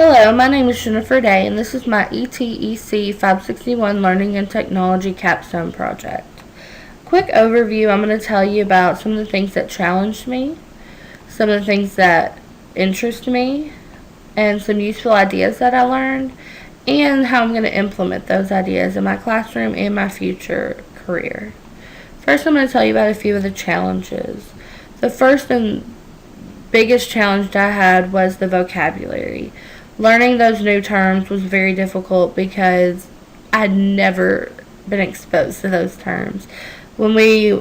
Hello, my name is Jennifer Day, and this is my ETEC 561 Learning and Technology Capstone project. Quick overview, I'm going to tell you about some of the things that challenged me, some of the things that interest me, and some useful ideas that I learned, and how I'm going to implement those ideas in my classroom and my future career. First, I'm going to tell you about a few of the challenges. The first and biggest challenge I had was the vocabulary. Learning those new terms was very difficult because I'd never been exposed to those terms. When we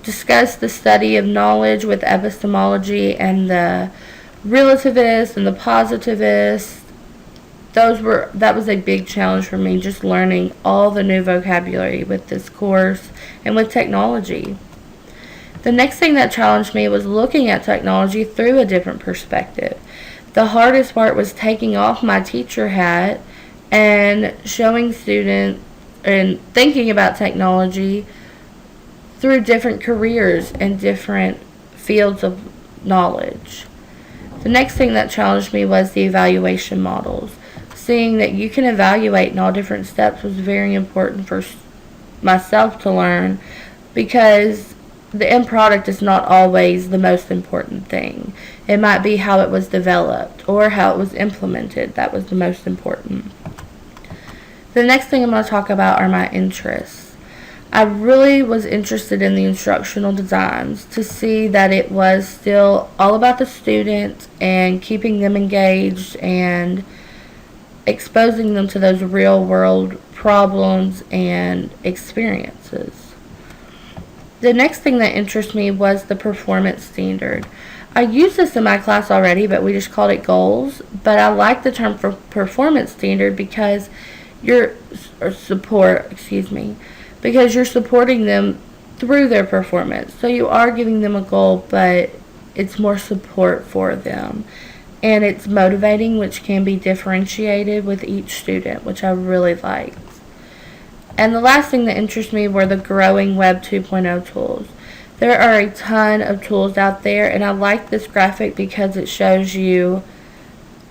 discussed the study of knowledge with epistemology and the relativists and the positivists, that was a big challenge for me, just learning all the new vocabulary with this course and with technology. The next thing that challenged me was looking at technology through a different perspective. The hardest part was taking off my teacher hat and showing students and thinking about technology through different careers and different fields of knowledge. The next thing that challenged me was the evaluation models. Seeing that you can evaluate in all different steps was very important for myself to learn, because the end product is not always the most important thing. It might be how it was developed or how it was implemented that was the most important. The next thing I'm going to talk about are my interests. I really was interested in the instructional designs to see that it was still all about the student and keeping them engaged and exposing them to those real world problems and experiences. The next thing that interests me was the performance standard. I used this in my class already, but we just called it goals. But I like the term for performance standard because you're supporting them through their performance. So you are giving them a goal, but it's more support for them. And it's motivating, which can be differentiated with each student, which I really liked. And the last thing that interests me were the growing Web 2.0 tools. There are a ton of tools out there, and I like this graphic because it shows you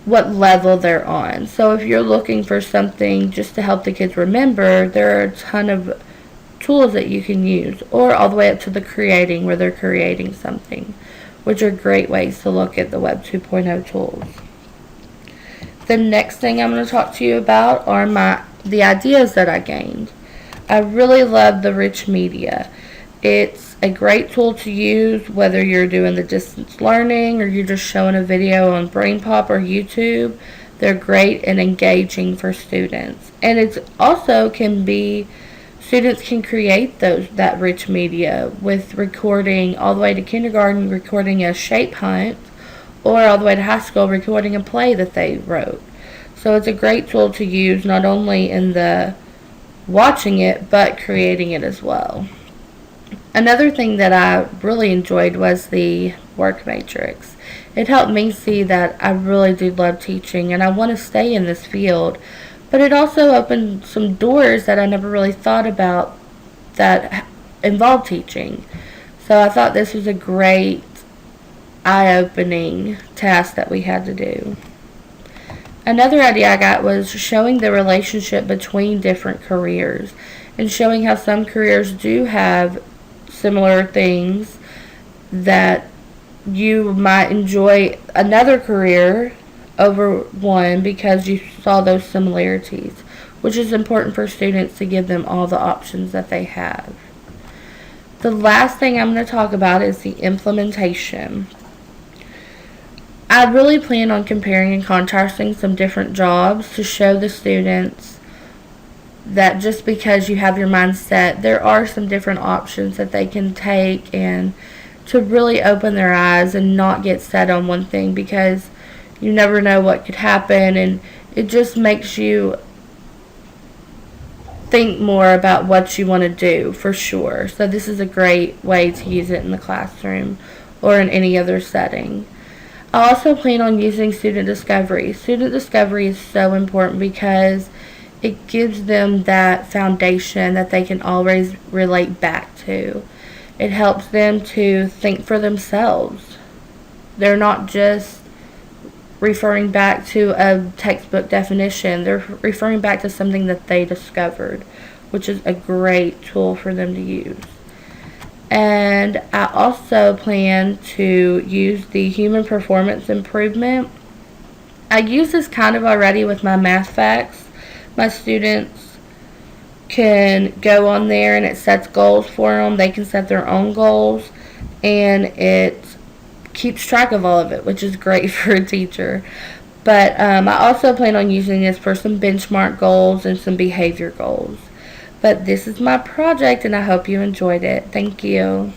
what level they're on. So if you're looking for something just to help the kids remember, there are a ton of tools that you can use, or all the way up to the creating, where they're creating something, which are great ways to look at the Web 2.0 tools. The next thing I'm going to talk to you about are the ideas that I gained. I really love the rich media. It's a great tool to use whether you're doing the distance learning or you're just showing a video on BrainPop or YouTube. They're great and engaging for students. And it's also students can create that rich media with recording all the way to kindergarten, recording a shape hunt, or all the way to high school, recording a play that they wrote. So it's a great tool to use not only in the watching it, but creating it as well. Another thing that I really enjoyed was the work matrix. It helped me see that I really do love teaching and I want to stay in this field, but it also opened some doors that I never really thought about that involved teaching. So I thought this was a great eye-opening task that we had to do. Another idea I got was showing the relationship between different careers and showing how some careers do have similar things, that you might enjoy another career over one because you saw those similarities, which is important for students to give them all the options that they have. The last thing I'm going to talk about is the implementation. I really plan on comparing and contrasting some different jobs to show the students that just because you have your mind set, there are some different options that they can take, and to really open their eyes and not get set on one thing, because you never know what could happen, and it just makes you think more about what you want to do for sure. So this is a great way to use it in the classroom or in any other setting. I also plan on using student discovery. Student discovery is so important because it gives them that foundation that they can always relate back to. It helps them to think for themselves. They're not just referring back to a textbook definition. They're referring back to something that they discovered, which is a great tool for them to use. And I also plan to use the human performance improvement. I use this kind of already with my math facts. My students can go on there and it sets goals for them. They can set their own goals, and it keeps track of all of it, which is great for a teacher. But I also plan on using this for some benchmark goals and some behavior goals. But this is my project, and I hope you enjoyed it. Thank you.